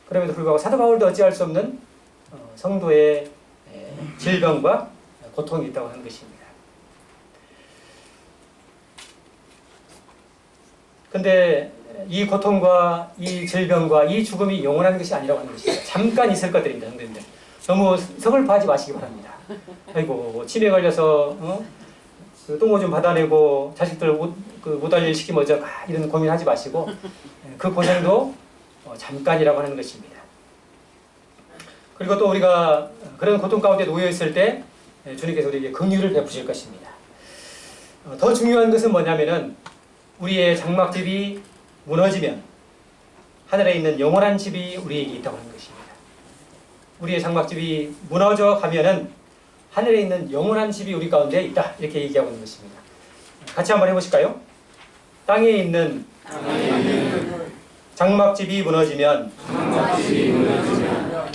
그럼에도 불구하고 사도 바울도 어찌할 수 없는 성도의 질병과 고통이 있다고 하는 것입니다. 근데 이 고통과 이 질병과 이 죽음이 영원한 것이 아니라고 하는 것입니다. 잠깐 있을 것들입니다, 성도님들. 너무 서글퍼하지 마시기 바랍니다. 아이고 치매 걸려서 그 똥오 좀 받아내고 자식들 못 할 일 시키면 어쩌까 이런 고민하지 마시고 그 고생도 잠깐이라고 하는 것입니다. 그리고 또 우리가 그런 고통 가운데 놓여 있을 때 주님께서 우리에게 긍휼을 베푸실 것입니다. 더 중요한 것은 뭐냐면은 우리의 장막집이 무너지면 하늘에 있는 영원한 집이 우리에게 있다고 하는 것입니다. 우리의 장막집이 무너져 가면은 하늘에 있는 영원한 집이 우리 가운데 있다 이렇게 얘기하고 있는 것입니다. 같이 한번 해보실까요? 땅에 있는 장막집이 무너지면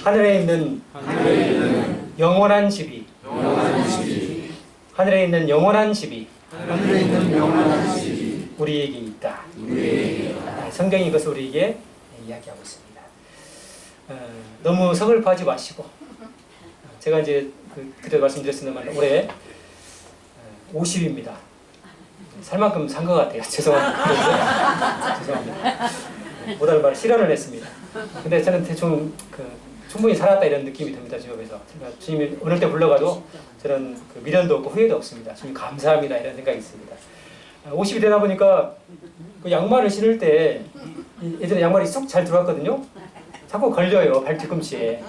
하늘에 있는 영원한 집이 하늘에 있는 영원한 집이 우리에게 있다. 성경이 이것을 우리에게 이야기하고 있습니다. 너무 서글퍼하지 마시고 제가 이제 그때 말씀드렸습니다만 올해 50입니다. 살 만큼 산 것 같아요. 죄송합니다. 못할 말 실현을 했습니다. 근데 저는 대충 충분히 살았다 이런 느낌이 듭니다. 주변에서 제가 주님이 어느 때 불러가도 저는 미련도 없고 후회도 없습니다. 주님 감사합니다 이런 생각이 있습니다. 50이 되다 보니까 그 양말을 신을 때 예전에 양말이 쏙 잘 들어왔거든요. 자꾸 걸려요 발뒤꿈치에.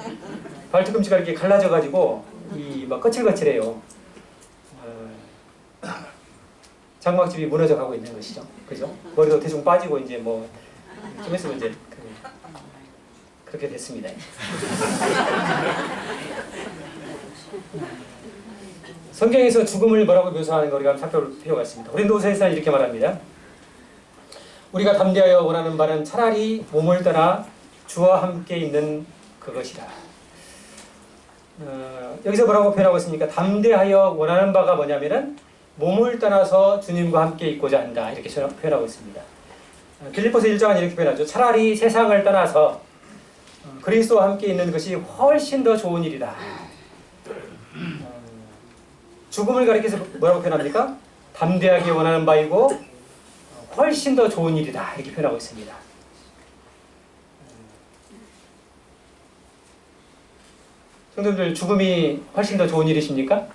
발뒤꿈치가 이렇게 갈라져가지고 막 거칠거칠해요. 장막집이 무너져 가고 있는 것이죠. 그죠? 머리도 대충 빠지고 이제 뭐 좀 있으면 이제 그렇게 됐습니다. 성경에서 죽음을 뭐라고 묘사하는가 우리가 살펴볼 필요가 있습니다. 고린도서에서는 이렇게 말합니다. 우리가 담대하여 원하는 바는 차라리 몸을 떠나 주와 함께 있는 그것이라. 여기서 뭐라고 표현하고 있습니까? 담대하여 원하는 바가 뭐냐면은 몸을 떠나서 주님과 함께 있고자 한다 이렇게 표현하고 있습니다. 빌립보서 1장은 이렇게 표현하죠. 차라리 세상을 떠나서 그리스도와 함께 있는 것이 훨씬 더 좋은 일이다. 죽음을 가리켜서 뭐라고 표현합니까? 담대하게 원하는 바이고 훨씬 더 좋은 일이다 이렇게 표현하고 있습니다. 성도들 죽음이 훨씬 더 좋은 일이십니까?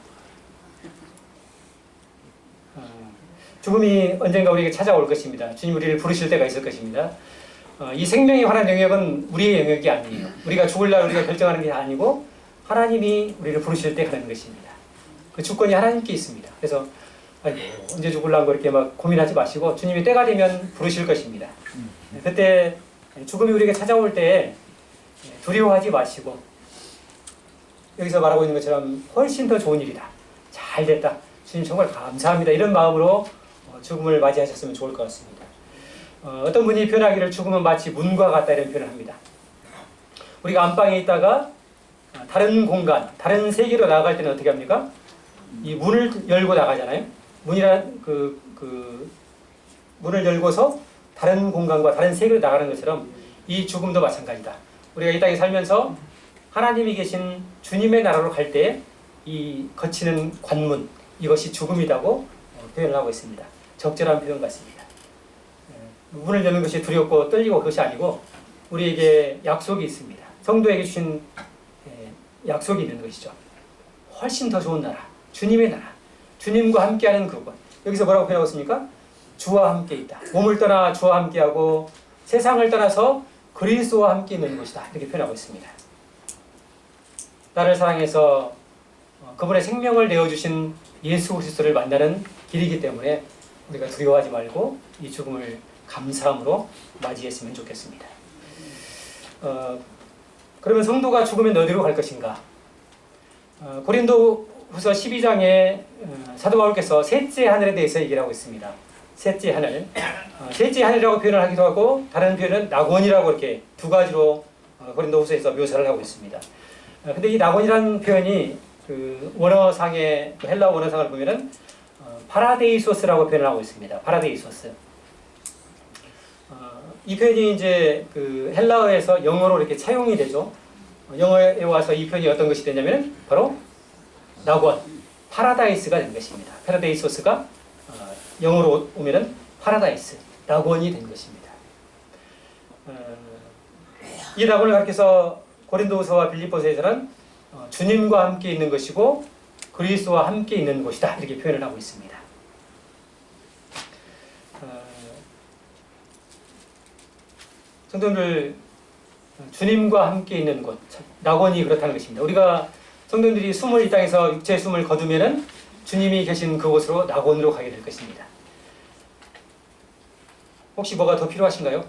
죽음이 언젠가 우리에게 찾아올 것입니다. 주님 우리를 부르실 때가 있을 것입니다. 이 생명에 관한 영역은 우리의 영역이 아니에요. 우리가 죽을 날 우리가 결정하는 게 아니고 하나님이 우리를 부르실 때 가는 것입니다. 그 주권이 하나님께 있습니다. 그래서 아이고, 언제 죽을란고 이렇게 막 고민하지 마시고 주님이 때가 되면 부르실 것입니다. 그때 죽음이 우리에게 찾아올 때 두려워하지 마시고 여기서 말하고 있는 것처럼 훨씬 더 좋은 일이다. 잘 됐다. 주님 정말 감사합니다. 이런 마음으로 죽음을 맞이하셨으면 좋을 것 같습니다. 어떤 분이 표현하기를 죽음은 마치 문과 같다 이런 표현을 합니다. 우리가 안방에 있다가 다른 공간, 다른 세계로 나아갈 때는 어떻게 합니까? 이 문을 열고 나가잖아요. 문이란 문을 열고서 다른 공간과 다른 세계로 나가는 것처럼 이 죽음도 마찬가지다. 우리가 이 땅에 살면서 하나님이 계신 주님의 나라로 갈 때 이 거치는 관문, 이것이 죽음이라고 표현을 하고 있습니다. 적절한 표현 같습니다. 문을 여는 것이 두렵고 떨리고 그것이 아니고 우리에게 약속이 있습니다. 성도에게 주신 약속이 있는 것이죠. 훨씬 더 좋은 나라, 주님의 나라, 주님과 함께하는 그곳. 여기서 뭐라고 표현하고 있습니까? 주와 함께 있다. 몸을 떠나 주와 함께하고 세상을 떠나서 그리스도와 함께 있는 곳이다. 이렇게 표현하고 있습니다. 나를 사랑해서 그분의 생명을 내어주신 예수 그리스도를 만나는 길이기 때문에 우리가 두려워하지 말고 이 죽음을 감사함으로 맞이했으면 좋겠습니다. 그러면 성도가 죽으면 어디로 갈 것인가? 고린도후서 12장에 사도 바울께서 셋째 하늘에 대해서 얘기를 하고 있습니다. 셋째 하늘. 셋째 하늘이라고 표현을 하기도 하고 다른 표현은 낙원이라고 이렇게 두 가지로 고린도후서에서 묘사를 하고 있습니다. 근데 이 낙원이라는 표현이 그 원어상의 헬라 원어상을 보면은 파라데이소스라고 표현을 하고 있습니다. 파라데이소스. 이 표현이 이제 그 헬라어에서 영어로 이렇게 차용이 되죠. 영어에 와서 이 표현이 어떤 것이 되냐면 바로 낙원, 파라다이스가 된 것입니다. 파라데이소스가 영어로 오면은 파라다이스, 낙원이 된 것입니다. 이 낙원을 가리켜서 고린도후서와 빌립보서에서는 주님과 함께 있는 것이고 그리스도와 함께 있는 곳이다 이렇게 표현을 하고 있습니다. 성도들 주님과 함께 있는 곳, 낙원이 그렇다는 것입니다. 우리가 성도들이 숨을 이 땅에서 육체의 숨을 거두면은 주님이 계신 그곳으로 낙원으로 가게 될 것입니다. 혹시 뭐가 더 필요하신가요?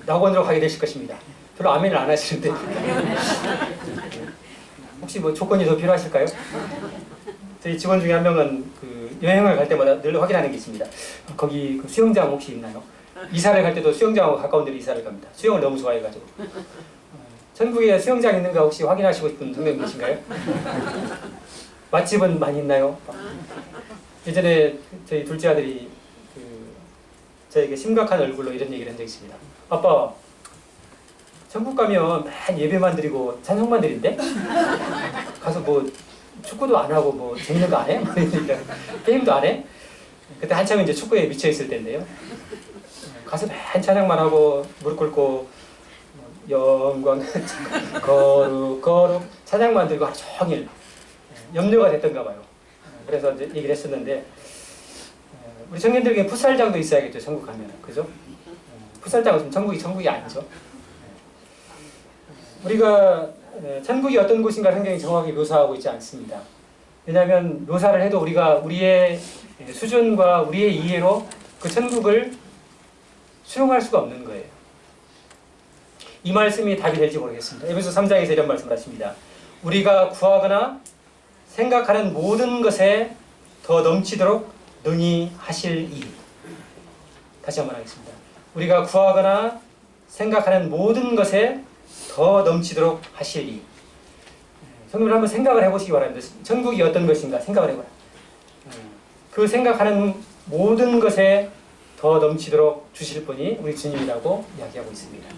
낙원으로 가게 되실 것입니다. 별로 아멘을 안 하시는데 혹시 뭐 조건이 더 필요하실까요? 저희 직원 중에 한 명은 그 여행을 갈 때마다 늘 확인하는 게 있습니다. 거기 그 수영장 혹시 있나요? 이사를 갈 때도 수영장하고 가까운 데로 이사를 갑니다. 수영을 너무 좋아해가지고. 천국에 수영장 있는가 혹시 확인하시고 싶은 성도님 계신가요? 맛집은 많이 있나요? 예전에 저희 둘째 아들이 저에게 심각한 얼굴로 이런 얘기를 한 적이 있습니다. 아빠, 천국 가면 맨 예배만 드리고 찬송만 드린대? 가서 뭐 축구도 안 하고 뭐 재밌는 거 안 해? 게임도 안 해? 그때 한참 이제 축구에 미쳐 있을 때인데요. 가서 맨 찬양만 하고 무릎 꿇고 영광 거룩 거룩 찬양만 들고 하루 종일 염려가 됐던가 봐요. 그래서 이제 얘기를 했었는데 우리 청년들에게 풋살장도 있어야겠죠. 천국 가면 그죠? 풋살장 없으면 천국이 아니죠. 우리가 천국이 어떤 곳인가 성경이 정확히 묘사하고 있지 않습니다. 왜냐하면 묘사를 해도 우리가 우리의 수준과 우리의 이해로 그 천국을 수용할 수가 없는 거예요. 이 말씀이 답이 될지 모르겠습니다. 에베소 3장에서 이런 말씀을 하십니다. 우리가 구하거나 생각하는 모든 것에 더 넘치도록 능히 하실 일. 다시 한번 하겠습니다. 우리가 구하거나 생각하는 모든 것에 더 넘치도록 하실 일. 성도들 한번 생각을 해보시기 바랍니다. 천국이 어떤 것인가 생각을 해봐요. 그 생각하는 모든 것에 더 넘치도록 주실 분이 우리 주님이라고 이야기하고 있습니다.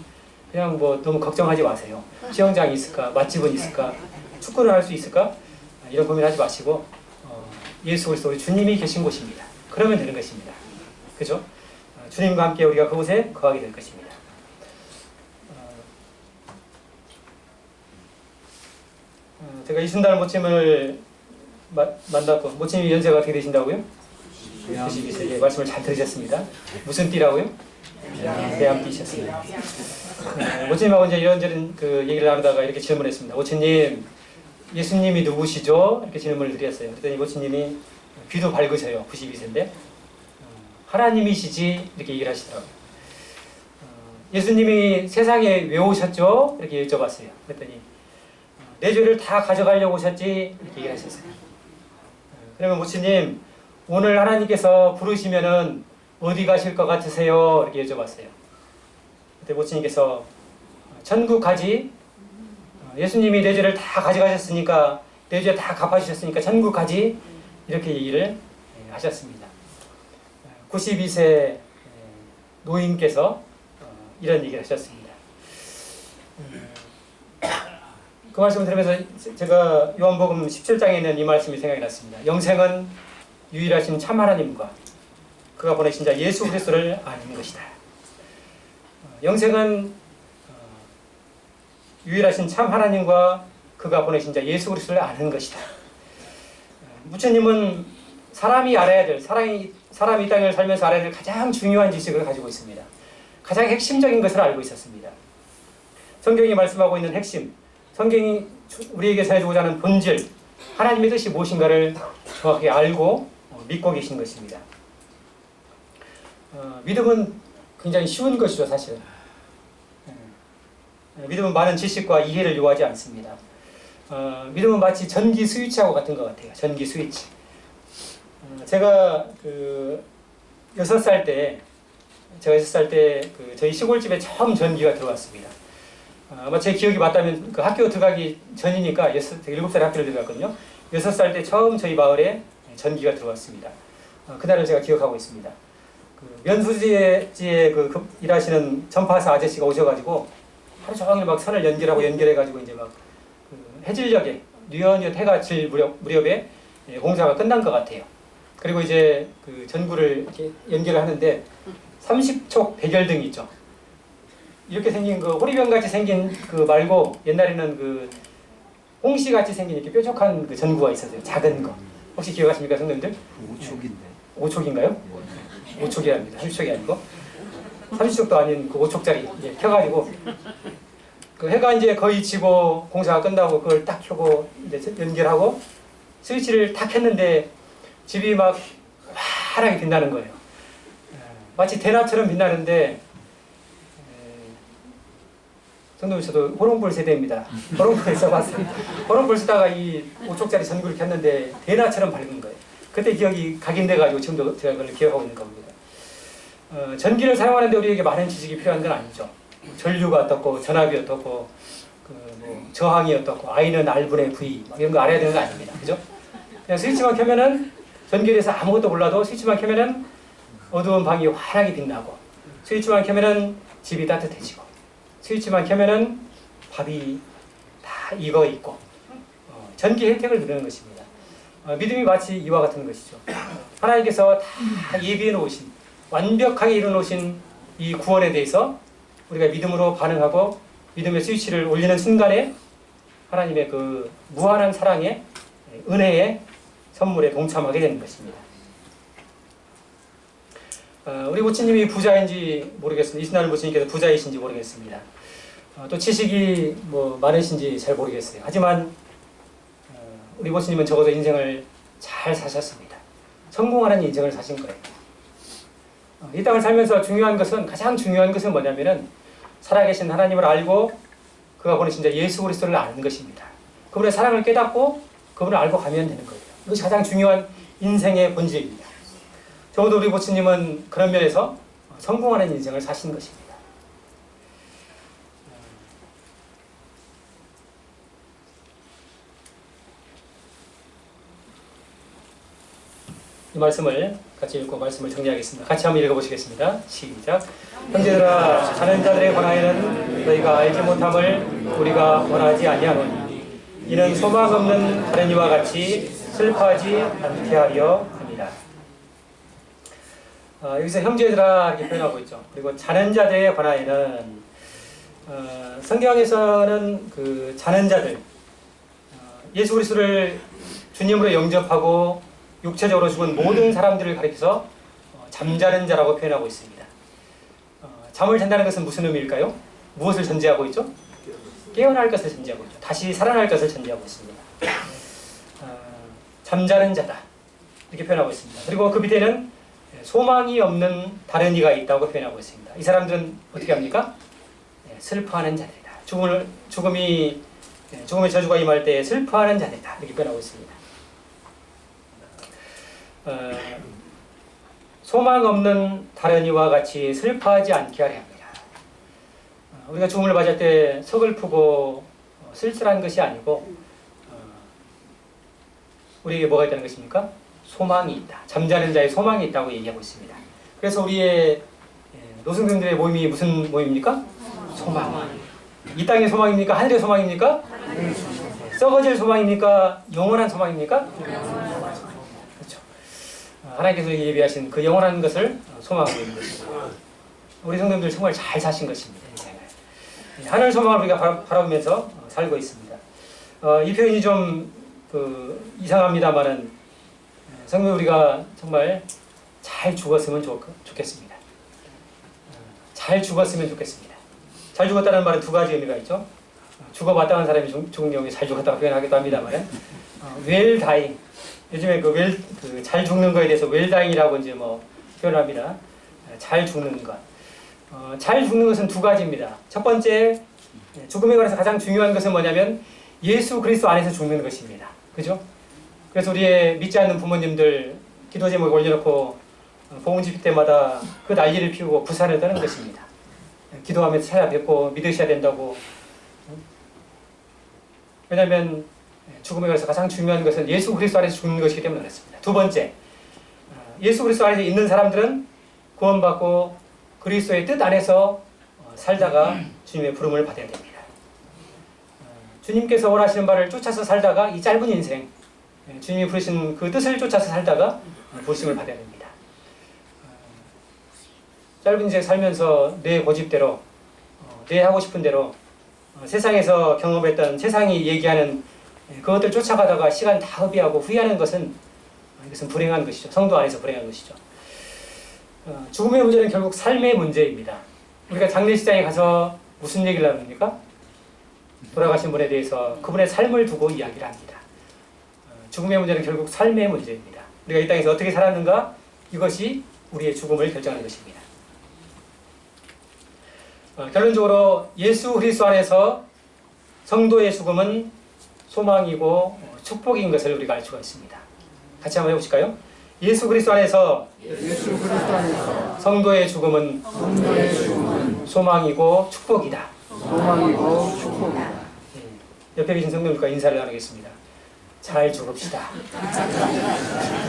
그냥 뭐 너무 걱정하지 마세요. 수영장이 있을까? 맛집은 있을까? 축구를 할 수 있을까? 이런 고민하지 마시고 예수 그리스도 우리 주님이 계신 곳입니다. 그러면 되는 것입니다. 그죠? 주님과 함께 우리가 그곳에 거하게 될 것입니다. 제가 이순달 모침을 만났고 모침이 연세가 어떻게 되신다고요? 92세. 말씀을 잘 들으셨습니다. 무슨 띠라고요? 대암띠셨습니다. 모침하고 이제 이런저런 그 얘기를 나누다가 이렇게 질문했습니다. 모침님, 예수님이 누구시죠? 이렇게 질문을 드렸어요. 그랬더니 모침님이 귀도 밝으셔요. 92세인데 하나님이시지 이렇게 얘기를 하시더라고요. 예수님이 세상에 왜 오셨죠? 이렇게 여쭤봤어요. 그랬더니 내 죄를 다 가져가려고 오셨지 이렇게 얘기를 하셨어요. 그러면 모치님 오늘 하나님께서 부르시면은 어디 가실 것 같으세요? 이렇게 여쭤봤어요. 그때 모치님께서 천국 가지. 예수님이 내 죄를 다 가져가셨으니까 내 죄 다 갚아주셨으니까 천국 가지. 이렇게 얘기를 하셨습니다. 92세 노인께서 이런 얘기를 하셨습니다. 그 말씀을 들으면서 제가 요한복음 17장에 있는 이 말씀이 생각이 났습니다. 영생은 유일하신 참 하나님과 그가 보내신 자 예수 그리스도를 아는 것이다. 영생은 유일하신 참 하나님과 그가 보내신 자 예수 그리스도를 아는 것이다. 부처님은 사람이 알아야 될, 사람이 이 땅을 살면서 알아야 될 가장 중요한 지식을 가지고 있습니다. 가장 핵심적인 것을 알고 있었습니다. 성경이 말씀하고 있는 핵심, 성경이 우리에게 전해주고자 하는 본질, 하나님의 뜻이 무엇인가를 정확히 알고 믿고 계신 것입니다. 믿음은 굉장히 쉬운 것이죠, 사실. 믿음은 많은 지식과 이해를 요하지 않습니다. 믿음은 마치 전기 스위치하고 같은 것 같아요. 전기 스위치. 제가 6살 때 저희 시골집에 처음 전기가 들어왔습니다. 아마 제 기억이 맞다면 그 학교 들어가기 전이니까 7살에 학교를 들어갔거든요. 6살 때 처음 저희 마을에 전기가 들어왔습니다. 그날을 제가 기억하고 있습니다. 면수지에 일하시는 전파사 아저씨가 오셔가지고 하루 종일 막 선을 연결해가지고 이제 막 해질녘에 뉘엿뉘엿 해가 질 무렵에 공사가 끝난 것 같아요. 그리고 이제 그 전구를 이렇게 연결을 하는데 30촉 백열등이 있죠. 이렇게 생긴 그 호리병 같이 생긴 그 말고 옛날에는 그 홍시 같이 생긴 이렇게 뾰족한 그 전구가 있었어요. 작은 거. 혹시 기억하십니까, 성도님들? 5촉인데. 5촉인가요? 5촉이랍니다. 30촉이 아니고 30촉도 아닌 그 5촉짜리 켜가지고 그 해가 이제 거의 지고 공사가 끝나고 그걸 딱 켜고 이제 연결하고 스위치를 탁 켰는데 집이 막 환하게 빛나는 거예요. 마치 대낮처럼 빛나는데 성도님 저도 호롱불 세대입니다. 호롱불 써봤어요. 호롱불 쓰다가 이 5촉짜리 전구를 켰는데 대낮처럼 밝은 거예요. 그때 기억이 각인돼가지고 지금도 제가 그걸 기억하고 있는 겁니다. 전기를 사용하는데 우리에게 많은 지식이 필요한 건 아니죠. 전류가 어떻고 전압이 어떻고 저항이 어떻고 I는 R분의 V 이런 거 알아야 되는 거 아닙니다. 그죠? 그냥 스위치만 켜면은 전기에 대해서 아무것도 몰라도 스위치만 켜면은 어두운 방이 환하게 빛나고 스위치만 켜면은 집이 따뜻해지고 스위치만 켜면은 밥이 다 익어 있고 전기 혜택을 누리는 것입니다. 믿음이 마치 이와 같은 것이죠. 하나님께서 다 예비해 놓으신 완벽하게 이루어 놓으신 이 구원에 대해서 우리가 믿음으로 반응하고 믿음의 스위치를 올리는 순간에 하나님의 그 무한한 사랑의 은혜의 선물에 동참하게 되는 것입니다. 우리 모친님이 부자인지 모르겠습니다. 이순환 모친님께서 부자이신지 모르겠습니다. 또 지식이 많으신지 잘 모르겠어요. 하지만 우리 모친님은 적어도 인생을 잘 사셨습니다. 성공하는 인생을 사신 거예요. 이 땅을 살면서 가장 중요한 것은 뭐냐면은 살아계신 하나님을 알고 그가 보내신 자 예수 그리스도를 아는 것입니다. 그분의 사랑을 깨닫고 그분을 알고 가면 되는 거예요. 이것이 가장 중요한 인생의 본질입니다. 적어도 우리 모친님은 그런 면에서 성공하는 인생을 사신 것입니다. 이 말씀을 같이 읽고 말씀을 정리하겠습니다. 같이 한번 읽어보시겠습니다. 시작. 형제들아, 자는 자들에 관하여는 너희가 알지 못함을 우리가 원하지 아니하노니 이는 소망 없는 다른 이와 같이 슬퍼하지 않게 하려 합니다. 여기서 형제들아 이렇게 표현하고 있죠. 그리고 자는 자들에 관하여는 성경에서는 그 자는 자들 예수 그리스도를 주님으로 영접하고 육체적으로 죽은 모든 사람들을 가리켜서 잠자는 자라고 표현하고 있습니다. 잠을 잔다는 것은 무슨 의미일까요? 무엇을 전제하고 있죠? 깨어날 것을 전제하고 있죠. 다시 살아날 것을 전제하고 있습니다. 잠자는 자다 이렇게 표현하고 있습니다. 그리고 그 밑에는 소망이 없는 다른 이가 있다고 표현하고 있습니다. 이 사람들은 어떻게 합니까? 슬퍼하는 자들이다. 죽음의 저주가 임할 때 슬퍼하는 자들이다 이렇게 표현하고 있습니다. 소망 없는 다른 이와 같이 슬퍼하지 않게 하려 합니다. 우리가 죽음을 맞을 때 서글프고 쓸쓸한 것이 아니고 우리에게 뭐가 있다는 것입니까? 소망이 있다. 잠자는 자의 소망이 있다고 얘기하고 있습니다. 그래서 우리의 노숙생들의 모임이 무슨 모임입니까? 소망. 이 땅의 소망입니까? 하늘의 소망입니까? 썩어질 소망입니까? 영원한 소망입니까? 그렇죠. 하나님께서 예비하신 그 영원한 것을 소망하고 있는 것입니다. 우리 성도님들 정말 잘 사신 것입니다. 하늘 소망을 우리가 바라보면서 살고 있습니다. 이 표현이 좀 이상합니다만은 성도 우리가 정말 잘 죽었으면 좋겠습니다. 잘 죽었으면 좋겠습니다. 잘 죽었다는 말은 두 가지 의미가 있죠. 죽어 마땅한 사람이 죽은 경우에 잘 죽었다고 표현하기도 합니다만, well dying. 요즘에 잘 죽는 거에 대해서 well dying이라고 이제 표현합니다. 잘 죽는 것. 잘 죽는 것은 두 가지입니다. 첫 번째, 죽음에 관해서 가장 중요한 것은 뭐냐면 예수 그리스도 안에서 죽는 것입니다. 그죠? 그래서 우리의 믿지 않는 부모님들 기도 제목에 올려놓고 봉헌집회 때마다 그 난리를 피우고 부산을 떠는 것입니다. 기도하면서 찾아뵙고 믿으셔야 된다고. 왜냐하면 죽음에 관해서 가장 중요한 것은 예수 그리스도 안에서 죽는 것이기 때문에 그렇습니다. 두 번째, 예수 그리스도 안에서 있는 사람들은 구원받고 그리스도의 뜻 안에서 살다가 주님의 부름을 받아야 됩니다. 주님께서 원하시는 바를 쫓아서 살다가 이 짧은 인생, 주님이 부르신 그 뜻을 쫓아서 살다가 부르심을 받아야 됩니다. 짧은 인생 살면서 내 고집대로, 내 하고 싶은 대로 세상에서 경험했던 세상이 얘기하는 그것들 쫓아가다가 시간 다 허비하고 후회하는 것은 이것은 불행한 것이죠. 성도 안에서 불행한 것이죠. 죽음의 문제는 결국 삶의 문제입니다. 우리가 장례식장에 가서 무슨 얘기를 합니까? 돌아가신 분에 대해서 그분의 삶을 두고 이야기를 합니다. 죽음의 문제는 결국 삶의 문제입니다. 우리가 이 땅에서 어떻게 살았는가? 이것이 우리의 죽음을 결정하는 것입니다. 결론적으로 예수 그리스도 안에서 성도의 죽음은 소망이고 축복인 것을 우리가 알 수가 있습니다. 같이 한번 해보실까요? 예수 그리스도 안에서 성도의 죽음은 소망이고 축복이다. 옆에 계신 성도님과 인사를 나누겠습니다. 잘 죽읍시다.